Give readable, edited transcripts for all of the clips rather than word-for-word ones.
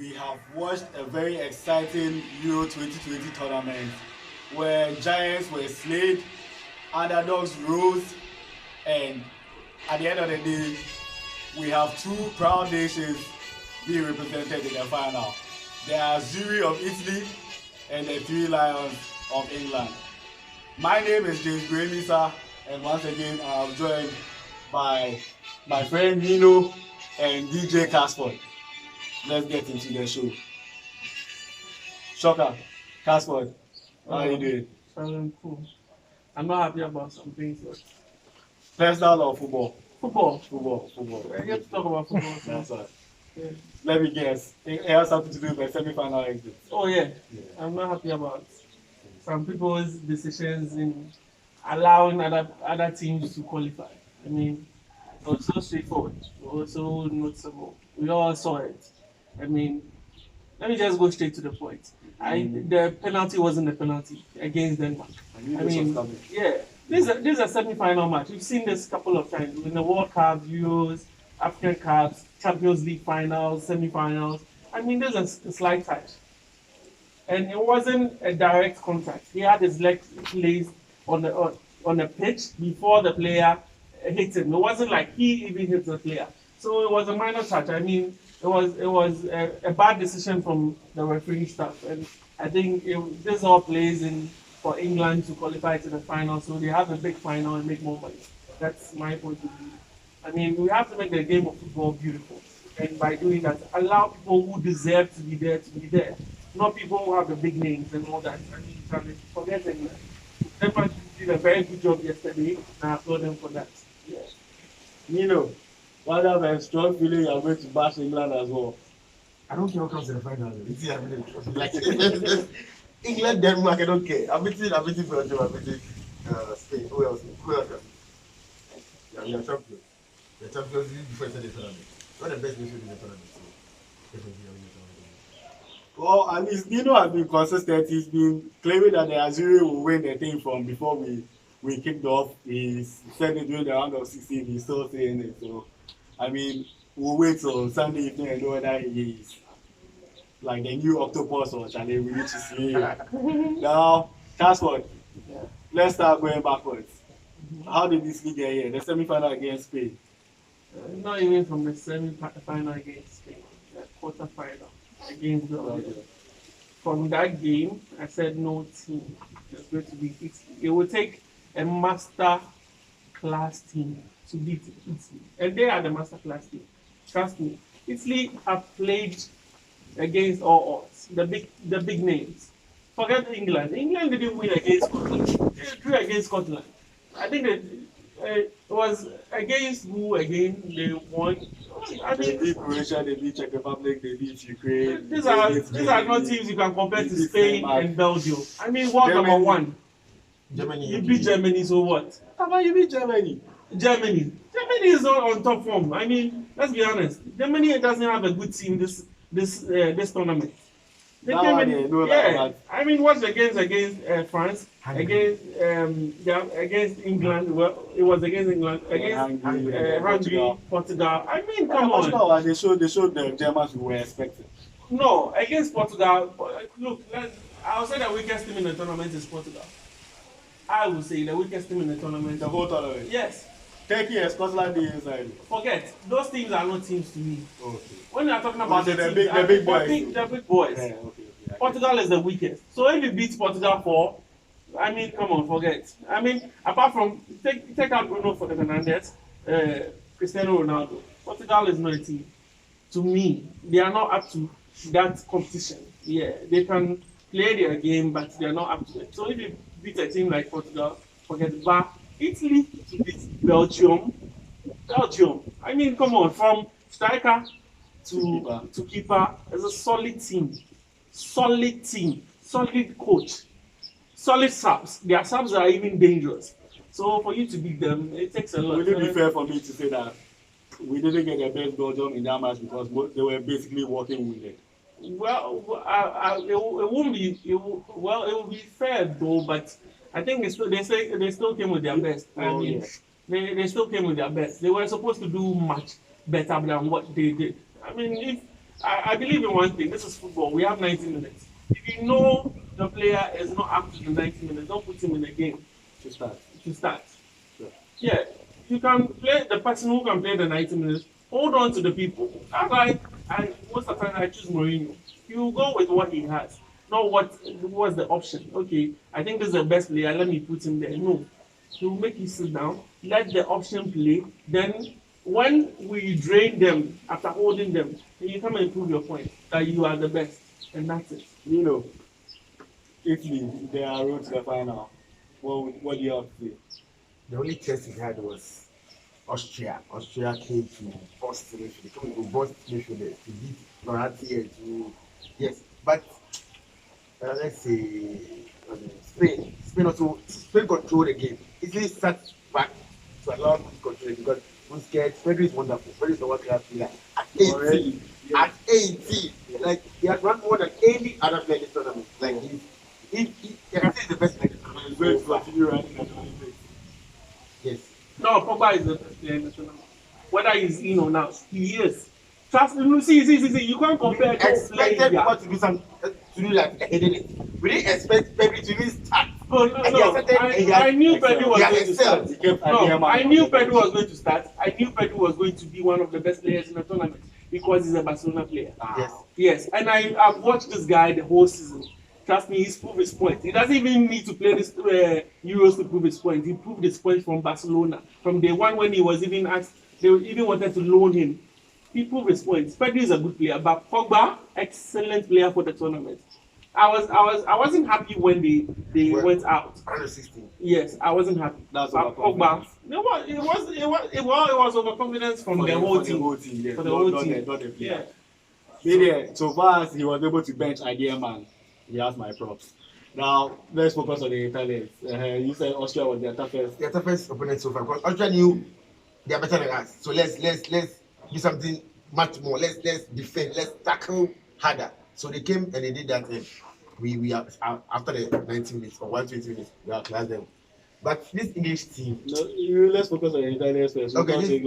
we have watched a very exciting Euro 2020 tournament where giants were slayed, underdogs rose, and at the end of the day, we have two proud nations being represented in the final. The Azzurri of Italy and the Three Lions of England. My name is James Brew, and once again I'm joined by my friend Nino and DJ Casford. Let's get into the show. Shocker, Casford, how are you doing? I'm cool. I'm not happy about some things. Personal or football? Football. Football. I get to talk about football. That's right. Yeah. Let me guess. It has something to do with the semi-final exit. Oh yeah. I'm not happy about some people's decisions in allowing other teams to qualify. I mean, it was so straightforward. It was so noticeable. We all saw it. I mean, let me just go straight to the point. The penalty wasn't a penalty against Denmark. I mean, yeah, this is a semi-final match. We've seen this a couple of times in the World Cup, Euros, African Cups, Champions League finals, semi-finals. I mean, there's a slight touch, and it wasn't a direct contact. He had his leg placed on the pitch before the player hit him. It wasn't like he even hit the player. So it was a minor touch. I mean, it was a bad decision from the referee staff, and I think this all plays in for England to qualify to the final, so they have a big final and make more money. That's my point of view. I mean, we have to make the game of football beautiful, and by doing that, allow people who deserve to be there, not people who have the big names and all that. I mean, forget England. Denmark did a very good job yesterday, and I applaud them for that. Yeah. Nino, why have a strong feeling you're going to bash England as well? I don't care what comes in the final. Like England, Denmark, I don't care. I'm beating Belgium, I'm beating Spain. Who else? Yeah, you're champions. You're champions before you start the tournament. You're the best nation in the tournament. So definitely you're in the tournament. Well, at least Nino has been consistent. He's been claiming that the Azzurri will win the thing from before we kicked off. He said it during the round of 16. He's still saying it. So, I mean, we'll wait till Sunday evening and know whether he is like the new octopus or Charlie. We need to see him. Now, Casford, let's start going backwards. How did this league get here? The semi-final against Spain. Not even from the semi-final against Spain, the quarter-final against Belgium. From that game, I said no team is going to beat Italy. It will take a master class team to beat Italy, and they are the master class team. Trust me, Italy have played against all odds, the big names. Forget England. England didn't win against Scotland. They drew against Scotland. I think it was against who again they won. I mean, they beat Croatia, they beat Czech Republic, they beat Ukraine. These are not teams you can compare to Spain and Belgium. I mean, what number one? Germany. You beat Germany, so what? How about you beat Germany? Germany is not on top form. I mean, let's be honest. Germany doesn't have a good team this tournament. I mean, what's the games against France, against England? Well, it was against England, against Hungary, Portugal. I mean, come on. They showed the Germans we were expecting. No, against Portugal. Look, I would say the weakest team in the tournament is Portugal. I would say the weakest team in the tournament. The whole tournament. Yes. Turkey and Scotland is inside. Forget those teams are not teams to me. Okay. When you are talking about the big boys. The big boys. Yeah, okay. Portugal is the weakest. So if you beat Portugal 4, I mean, come on, forget. I mean, apart from take out Bruno Fernandes, Cristiano Ronaldo, Portugal is not a team. To me, they are not up to that competition. Yeah, they can play their game, but they are not up to it. So if you beat a team like Portugal, forget it. But Italy to beat Belgium. I mean, come on, from striker to keeper, it's a solid team. Solid coach, solid subs. Their subs are even dangerous. So for you to beat them, it takes a lot. Would it be fair for me to say that we didn't get the best Belgium in that match because they were basically walking wounded? Well, it won't be. It will be fair though, but I think they still came with their best. I mean, they still came with their best. They were supposed to do much better than what they did. I mean, if I believe in one thing. This is football. We have 90 minutes. If you know the player is not up to the 90 minutes, don't put him in the game To start. to start. Sure. Yeah, you can play the person who can play the 90 minutes. Hold on to the people. That's why most of the time I choose Mourinho. You go with what he has, not what was the option. Okay, I think this is the best player. Let me put him there. No, he will make you sit down. Let the option play. Then when we drain them after holding them, then you come and prove your point that you are the best, and that's it. Nino, Italy, they are road to the final. What do you have to say? The only test he had was Austria. Austria came to Boston. They came to Boston to beat Croatia to yes, but let's say Spain. Spain controlled the game. Italy sat back to allow them to control it because Busquets, Pedro is wonderful. Pedro is the world-class player at 18. Already, yeah. At 18, like he has run more than any other player in this tournament. Like I can say he's the best player in this tournament. He's going to continue running at the Olympics. Yes. No, Pogba is the best player in the tournament. Whether he's in or not, he is. Trust me, see. You can't compare those players. Expected people to do some to do like heading it. We didn't expect Pedro to even start. No. I knew Pedro was going to start. No, I knew Pedro was going to start. I knew Pedro was going to be one of the best players in the tournament because he's a Barcelona player. Yes, and I've watched this guy the whole season. Trust me, he's proved his point. He doesn't even need to play this Euros to prove his point. He proved his point from Barcelona. From day one when he was even asked, they even wanted to loan him. He proved his point. Pedro is a good player, but Pogba, excellent player for the tournament. I wasn't happy when they went out. 116. Yes, I wasn't happy. That's but Pogba. It was overconfidence from the whole team. Yeah. For the whole team. Not the player. Yeah. Maybe so far as he was able to bench Idea Man, he has my props. Now let's focus on the Italians. You said Austria was their toughest. Their toughest opponent so far because Austria knew they are better than us. So let's do something much more. Let's defend. Let's tackle harder. So they came and they did that. We are after the 90 minutes or 120 minutes, we outclassed them. But this English team. No, let's focus on the Italians first. Okay,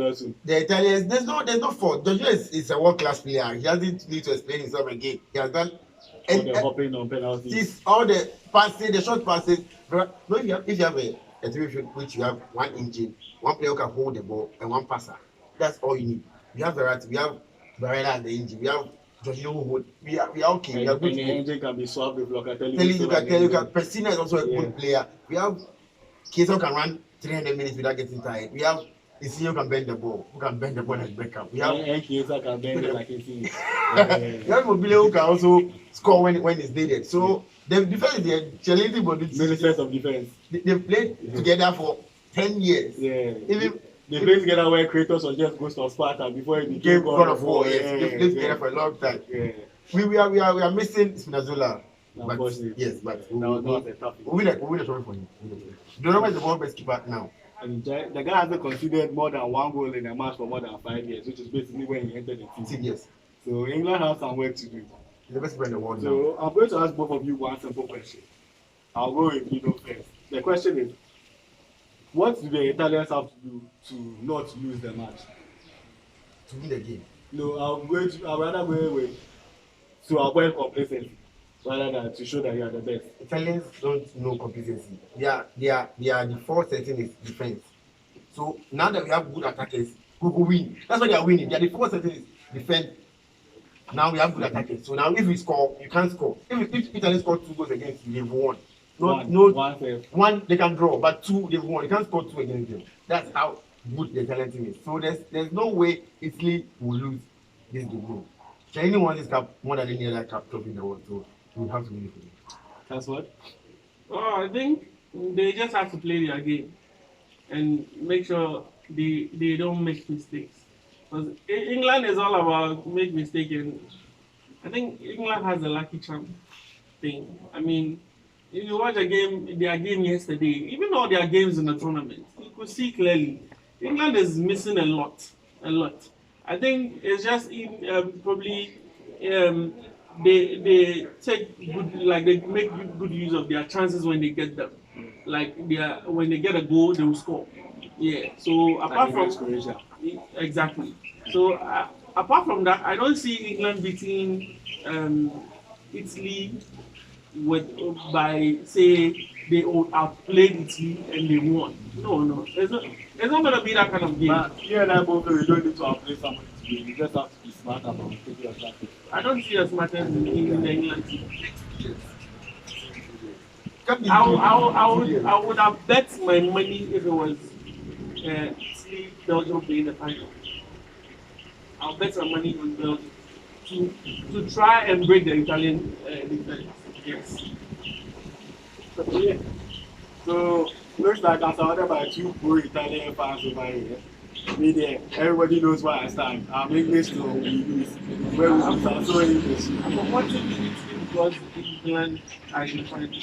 the Italians. There's no fault. Giorgio is a world-class player. He doesn't need to explain himself again. He has done. And hopping on penalties. All the passing, the short passes. No, if you have a team which you have one engine, one player who can hold the ball, and one passer. That's all you need. We have Verratti, we have Barella and the engine. We have Giorgio who hold. We are okay. And, we are good. And the engine can be swapped with Locatelli. Pessina is also a good player. We have Chiesa can run 300 minutes without getting tired. We have Insigne who can bend the ball. Who can bend the ball like Beckham. We have Chiesa can bend it like Insigne. We have Mobile who can also score when it's needed. So the defense is a challenging body. Ministers of defense. They played together for 10 years. Yeah. Even they played together where Kratos was just Ghost of Sparta before he became God of War. Yes. They played together for a long time. Yeah. We are missing Spinazzola. Yes, but we'll win the trophy for him. Donnarumma is the world best keeper now. And the guy hasn't conceded more than one goal in a match for more than 5 years, which is basically when he entered the team. Yes. So England has some work to do. He's the best player in the world now. So I'm going to ask both of you one simple question. I'll go with Nino first. The question is, what do the Italians have to do to not lose the match? To win the game. No, I'll rather go with to avoid complacency rather than to show that you are the best. Italians don't know complacency. Their default setting is defense. So now that we have good attackers, we will win. That's why they are winning. Their default setting is defend. Now we have good attackers. So now if we score, you can't score. If Italy score 2 goals against you, they've won. One they can draw, but 2 they've won. You can't score 2 against them. That's how good the Italian team is. So there's no way Italy will lose this game. China won this cup more than any other cup trophy in the world. So we have to win it. That's what? Oh, I think they just have to play their game and make sure they don't make mistakes. Because England is all about make mistakes, and I think England has a lucky charm thing. I mean, if you watch their game yesterday, even all their games in the tournament, you could see clearly England is missing a lot. I think it's just probably they take good, like they make good use of their chances when they get them. Like when they get a goal, they will score. Yeah. So apart from Croatia. exactly. So apart from that, I don't see England beating Italy by say they outplayed Italy and they won. No, it's not gonna be that kind of game. But you and I both know you don't need to outplay somebody to win. You just have to be smart about taking your chances. I don't see as much as in the England team. I would have bet my money if it was Italy Belgium playing the final. I'll bet my money on Belgium to try and break the Italian defense. Yes. Yeah. So looks like I'm surrounded by two pro-Italian fans over here. Me there, everybody knows where I stand. I'm English, so we lose. Where we lose, I'm so English. I'm watching the Italy because England are in the final.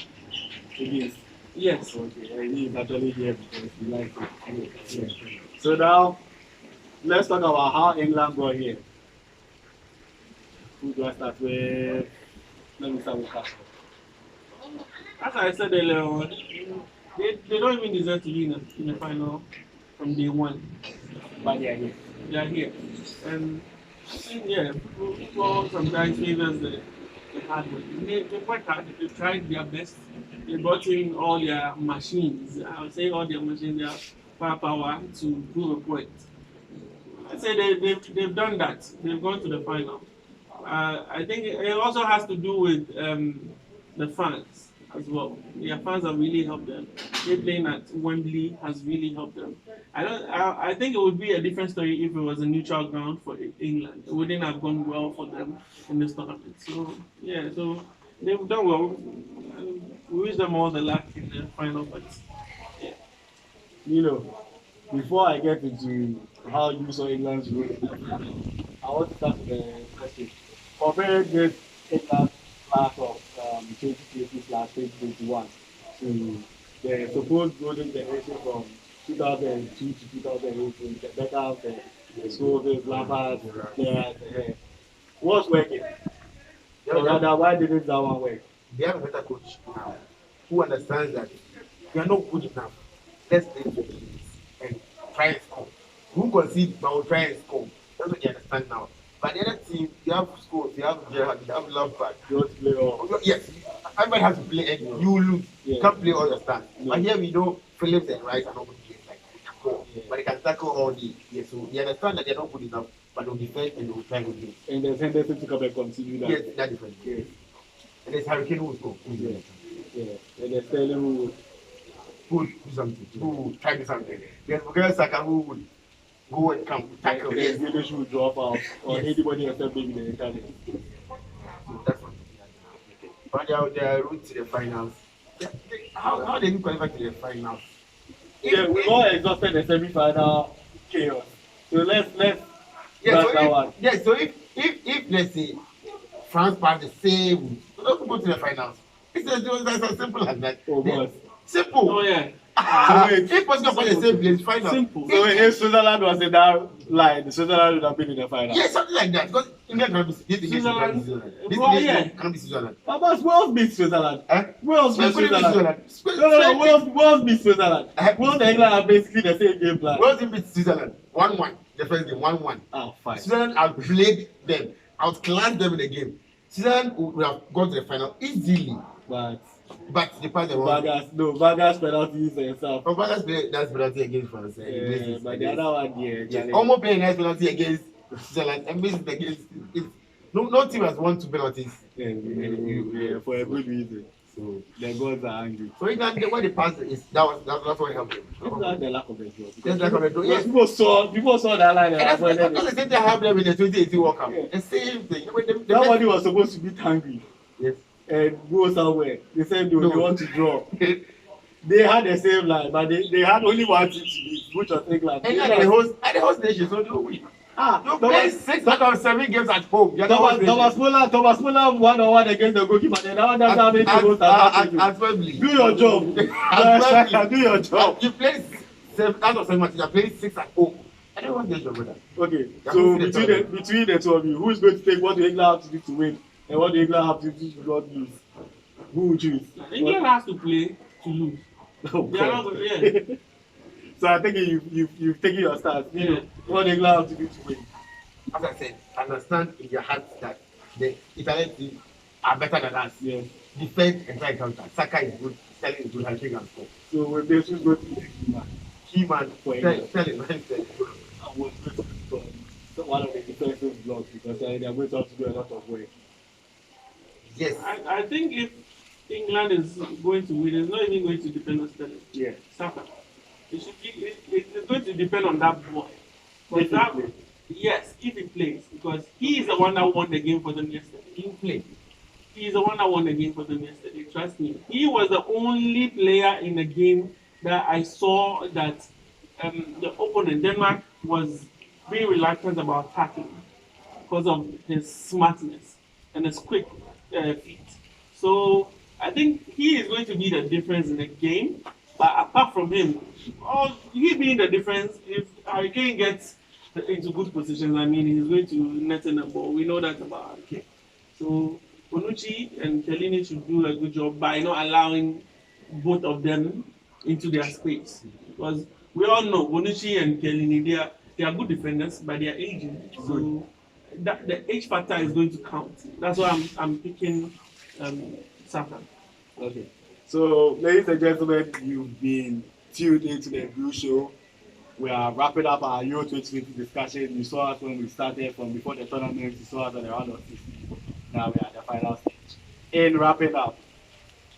It is. Yes. Okay, he is actually here because we like it. Yeah. So now, let's talk about how England got here. Who do I start with? Let me start with Casford. As I said earlier on, they don't even deserve to be in the final from day one. But they are here. They are here. And yeah, people sometimes favors the hard work. They work hard, they tried their best. They brought in all their machines. I would say all their machines, their firepower to prove a point. I say they've done that. They've gone to the final. I think it also has to do with the fans as well. Their fans have really helped them. They playing at Wembley has really helped them. I think it would be a different story if it was a neutral ground for England. It wouldn't have gone well for them in this tournament. So yeah, so they've done well. We wish them all the luck in the final, but yeah. Nino, before I get into how you saw England's role, I want to start with the question. Comparing this England class of 2020/2021 to the supposed golden generation from 2002 to 2018, the Beckham, the Scholes, Lampard, what's working? Or rather, why didn't that one work? They have a better coach now who understands that they are not good enough. Let's play to the and try and score. Who concede, but will try and score. That's what they understand now. But the other team, they have scores, they have Gerrard, they have Lampard. You want to play all? Yes, everybody has to play and you lose. You can't play all your stars. But here we know Phillips and Rice are not good players like score. But they can tackle all the so they understand that they're not good enough, but they'll defend and they'll try and win. And there's Henderson to come and continue that. Yes, that's different. Yes. And there's Hurricane who will score. Yeah. And there's Sterling who would do something, who would try to do something. There's Bukayo Saka who would go and come tackle. Yes, English would drop out, or anybody except maybe the Italian. So that's what but they are route to the finals. How they qualify to the finals? Yeah, we all exhausted the semi-final chaos. So let's so if let's say France pass the same, so don't go to the finals. It's as simple as that. Oh, God. Simple. Oh yeah. If Portugal pass the same place, final. Simple. So if Switzerland was in that line, Switzerland would have been in the final. Yeah, something like that. Because England cannot be Switzerland. Cannot be Switzerland. But Wales beat Switzerland. Wales beat Switzerland. No, Wales beat Switzerland. Wales and England are basically the same game plan. Wales beat Switzerland 1-1. The first game 1-1. Oh, fine. Switzerland outplayed them, outclassed them in the game. Switzerland would have gone to the final easily. But they passed the wrong. Vargas penalties himself. Oh, Vargas played nice penalty against France. But the other one, yes. Almost playing nice penalty against Switzerland and missed against. No team has won 2 penalties. Yeah, for a good reason. So the gods are angry. So England, when they passed, that's what helped them. It's the lack of a draw. Yes, lack of a draw. Yes. People saw that line. And that's the same thing happened them in the 2018 World Cup. The same thing. Somebody was supposed to beat Hungary. Yes. And go somewhere. They said they want to draw. They had the same line, but they had only one team to beat, which was England. England are the host nation, so they win. You play 6 out of 7 games at home. Thomas Muller 1-on-1 against the goalkeeper. And now that's how many goals at Wembley. Do your job. Do your job. You play 7 out of 7 matches. You play 6 at home. I don't want to get your brother. Okay, so between the two of you, who is going to take what England have to do to win? And what do England have to do to not lose? Who would choose? England has to play to lose. Oh, So I think you've taken your stance. You know, what England have to do to win? as I said, understand in your heart that the Italian team are better than us. Yes. Defend and try counter. Saka is good, Sterling is good, Harry Kane can score. So we're basically going to be Key man, For Sterling, England. Sterling. I was going to become one of the defensive blocks because they are going to have to do a lot of work. Yes. I think if England is going to win, it's not even going to depend on Sterling. Yeah. Saka. It's going to depend on that boy. But that, yes, if he plays, because he is the one that won the game for them yesterday. He played. He is the one that won the game for them yesterday. Trust me. He was the only player in the game that I saw that the opponent, Denmark, was being reluctant about tackling because of his smartness and his quick feet. So I think he is going to be the difference in the game. But apart from him, he being the difference, if Harry Kane gets into good positions, I mean, he's going to net in the ball. We know that about Harry Kane. So Bonucci and Chiellini should do a good job by not allowing both of them into their space. Because we all know Bonucci and Chiellini, they are good defenders, but they are aging. So that the age factor is going to count. That's why I'm picking Saka. Okay. So, ladies and gentlemen, you've been tuned into the Brew Show. We are wrapping up our Euro 2020 discussion. You saw us when we started from before the tournament. You saw us at the round of 16. Now we are at the final stage. In wrapping up,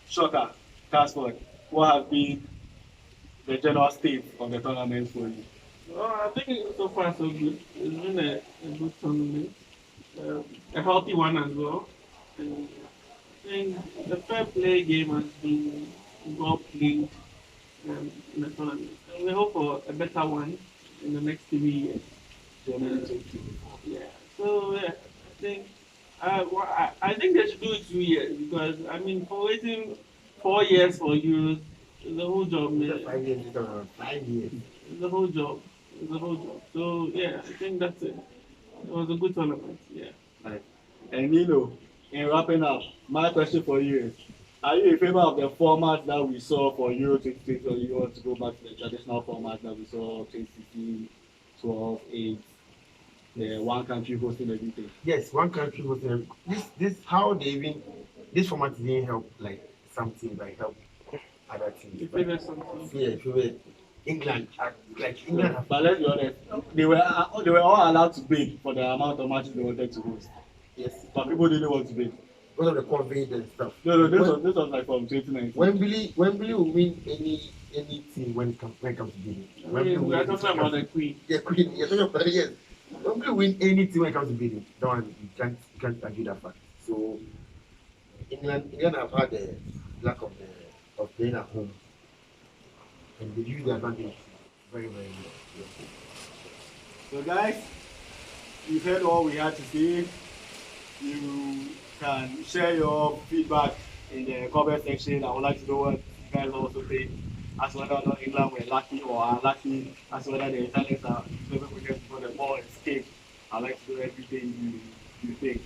Shocker, Casford, what has been the general state of the tournament for you? Well, I think so far so good. It's been a good tournament, a healthy one as well. And I think the fair play game has been well played in the tournament. And we hope for a better one in the next 3 years. Yeah. So yeah, I think I think they should do it 2 years because I mean for waiting 4 years for Euros, it's the whole job, man. 5 years, 5 years. It's the whole job. It's the whole job. So yeah, I think that's it. It was a good tournament. Yeah. Right. And Nino, in wrapping up, my question for you is, are you in favor of the format that we saw for Euro 2020 or you want to go back to the traditional format that we saw 2016, 12, 8, the one country hosting everything? Yes, one country was this how they even this format didn't help like something like help other teams. You favour something. Yeah, favor England like England have But let's be honest, they were all allowed to bid for the amount of matches they wanted to host. yes But people didn't want to bid. because of the COVID and stuff. No, this was like from 2019. Wembley will win any team when it comes to bidding. I mean, we are talking about the Queen. Yeah, Queen. You're talking about yes. Wembley will win any team when it comes to bidding. That one you can't argue that fact. So England have had the lack of playing at home, and they use the advantage very very well. So guys, you heard all we had to say. You can share your feedback in the comment section. I would like to know what you guys also think, as whether or not England were lucky or unlucky, as whether the Italians are 7 wickets before the ball escaped. I'd like to know everything you think.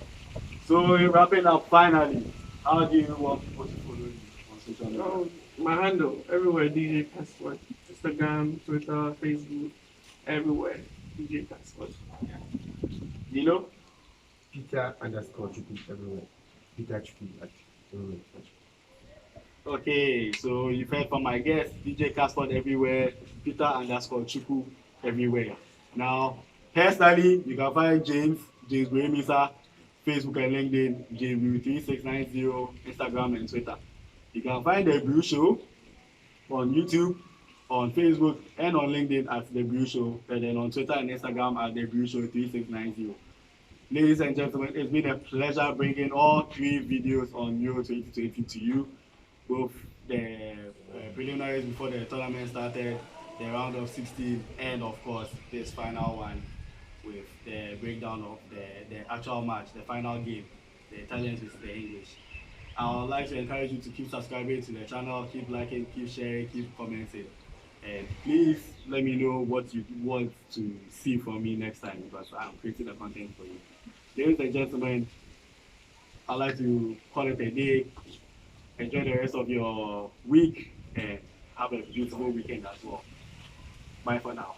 So in wrapping up, finally, how do you want people to follow you on social media? Oh, my handle everywhere DJ Casford. Instagram, Twitter, Facebook, everywhere DJ Casford. Yeah. You know? Peter _ Chukwu everywhere. Peter Chukwu everywhere. Okay, so you've heard from my guest, DJ Casford everywhere, Peter _ Chukwu everywhere. Now, personally, you can find James Boemisa, Facebook and LinkedIn, JBrew3690, Instagram and Twitter. You can find the Brew Show on YouTube, on Facebook, and on LinkedIn at the Brew Show, and then on Twitter and Instagram at the Brew Show 3690. Ladies and gentlemen, it's been a pleasure bringing all 3 videos on Euro 2020 to you. Both the preliminaries before the tournament started, the round of 16, and of course this final one with the breakdown of the actual match, the final game, the Italians with the English. I would like to encourage you to keep subscribing to the channel, keep liking, keep sharing, keep commenting. And please let me know what you want to see from me next time because I'm creating the content for you. Ladies and gentlemen, I'd like to call it a day. Enjoy the rest of your week and have a beautiful weekend as well. Bye for now.